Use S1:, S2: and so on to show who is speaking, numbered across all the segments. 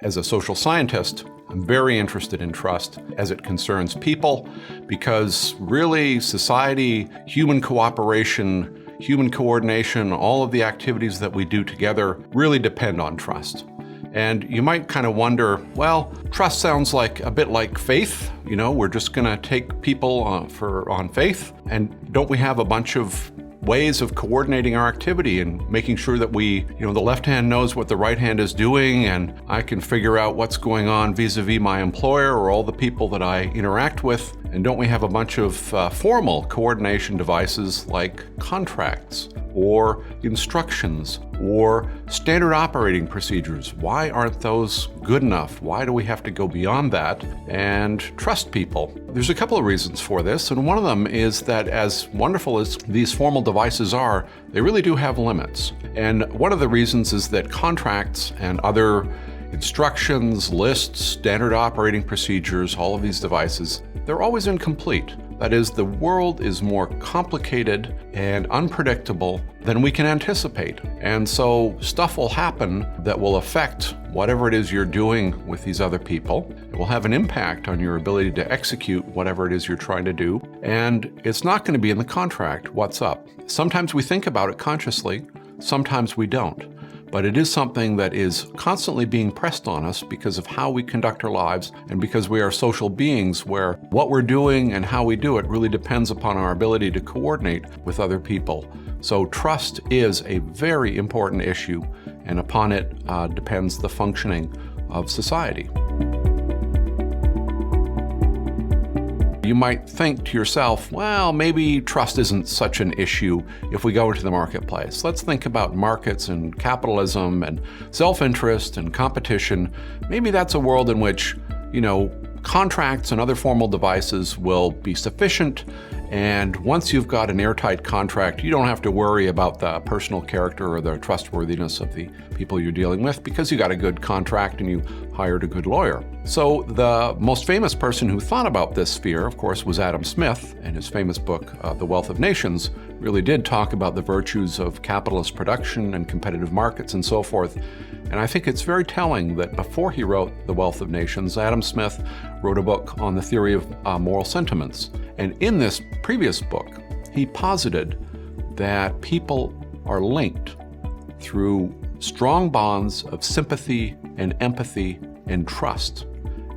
S1: As a social scientist, I'm very interested in trust as it concerns people, because really society, human cooperation, human coordination, all of the activities that we do together really depend on trust. And you might kind of wonder, well, trust sounds like a bit like faith. You know, we're just going to take people on faith. And don't we have a bunch of ways of coordinating our activity and making sure that the left hand knows what the right hand is doing, and I can figure out what's going on vis-a-vis my employer or all the people that I interact with? And don't we have a bunch of formal coordination devices like contracts or instructions or standard operating procedures? Why aren't those good enough? Why do we have to go beyond that and trust people? There's a couple of reasons for this, and one of them is that as wonderful as these formal devices are, they really do have limits. And one of the reasons is that contracts and other instructions, lists, standard operating procedures, all of these devices, they're always incomplete. That is, the world is more complicated and unpredictable than we can anticipate. And so stuff will happen that will affect whatever it is you're doing with these other people. It will have an impact on your ability to execute whatever it is you're trying to do. And it's not going to be in the contract what's up. Sometimes we think about it consciously, sometimes we don't. But it is something that is constantly being pressed on us because of how we conduct our lives and because we are social beings where what we're doing and how we do it really depends upon our ability to coordinate with other people. So trust is a very important issue, and upon it depends the functioning of society. You might think to yourself, well, maybe trust isn't such an issue if we go into the marketplace. Let's think about markets and capitalism and self-interest and competition. Maybe that's a world in which, contracts and other formal devices will be sufficient. And once you've got an airtight contract, you don't have to worry about the personal character or the trustworthiness of the people you're dealing with because you got a good contract and you hired a good lawyer. So the most famous person who thought about this sphere, of course, was Adam Smith, and his famous book, The Wealth of Nations, really did talk about the virtues of capitalist production and competitive markets and so forth. And I think it's very telling that before he wrote The Wealth of Nations, Adam Smith wrote a book on the theory of moral sentiments. And in this previous book, he posited that people are linked through strong bonds of sympathy and empathy and trust.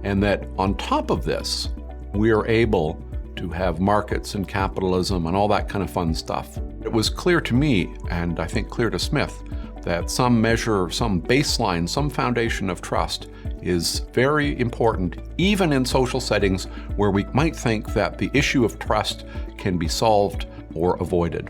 S1: And that on top of this, we are able to have markets and capitalism and all that kind of fun stuff. It was clear to me, and I think clear to Smith, that some measure, some baseline, some foundation of trust is very important, even in social settings where we might think that the issue of trust can be solved or avoided.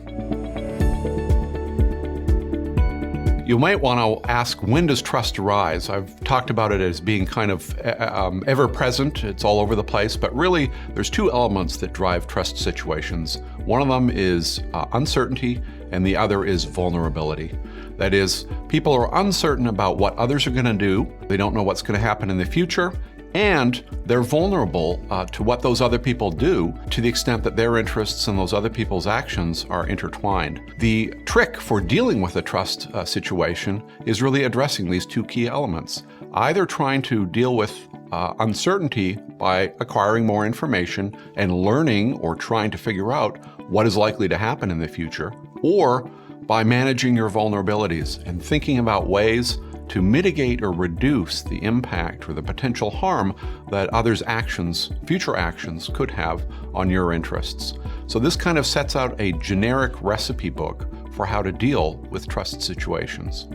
S1: You might want to ask, when does trust arise? I've talked about it as being kind of ever-present. It's all over the place, but really there's two elements that drive trust situations. One of them is uncertainty, and the other is vulnerability. That is, people are uncertain about what others are going to do. They don't know what's going to happen in the future, and they're vulnerable to what those other people do to the extent that their interests and those other people's actions are intertwined. The trick for dealing with a trust situation is really addressing these two key elements. Either trying to deal with uncertainty by acquiring more information and learning or trying to figure out what is likely to happen in the future, or by managing your vulnerabilities and thinking about ways to mitigate or reduce the impact or the potential harm that others' actions, future actions, could have on your interests. So this kind of sets out a generic recipe book for how to deal with trust situations.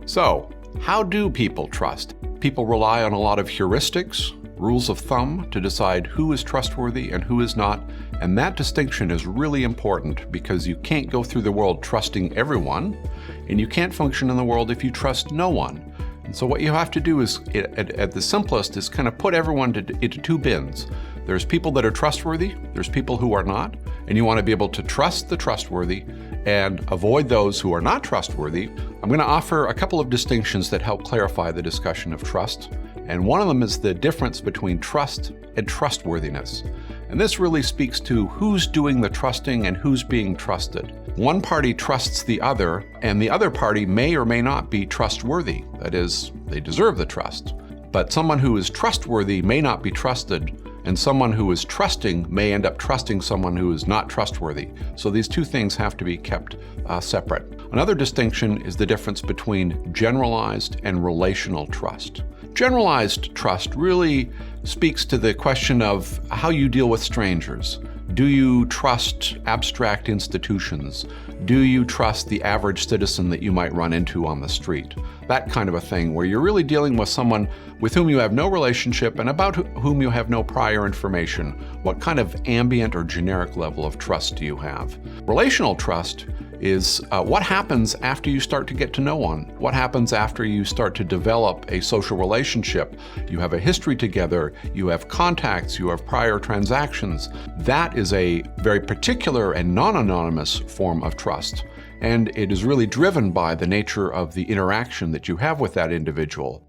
S1: So, how do people trust? People rely on a lot of heuristics, rules of thumb to decide who is trustworthy and who is not. And that distinction is really important because you can't go through the world trusting everyone, and you can't function in the world if you trust no one. And so what you have to do is, at the simplest, is kind of put everyone into two bins. There's people that are trustworthy, there's people who are not, and you want to be able to trust the trustworthy and avoid those who are not trustworthy. I'm going to offer a couple of distinctions that help clarify the discussion of trust. And one of them is the difference between trust and trustworthiness. And this really speaks to who's doing the trusting and who's being trusted. one party trusts the other, and the other party may or may not be trustworthy. That is, they deserve the trust. But someone who is trustworthy may not be trusted, and someone who is trusting may end up trusting someone who is not trustworthy. So these two things have to be kept separate. Another distinction is the difference between generalized and relational trust. Generalized trust really speaks to the question of how you deal with strangers. Do you trust abstract institutions? Do you trust the average citizen that you might run into on the street? That kind of a thing, where you're really dealing with someone with whom you have no relationship and about whom you have no prior information. What kind of ambient or generic level of trust do you have? Relational trust is what happens after you start to get to know one. What happens after you start to develop a social relationship? You have a history together, you have contacts, you have prior transactions. That is a very particular and non-anonymous form of trust. And it is really driven by the nature of the interaction that you have with that individual.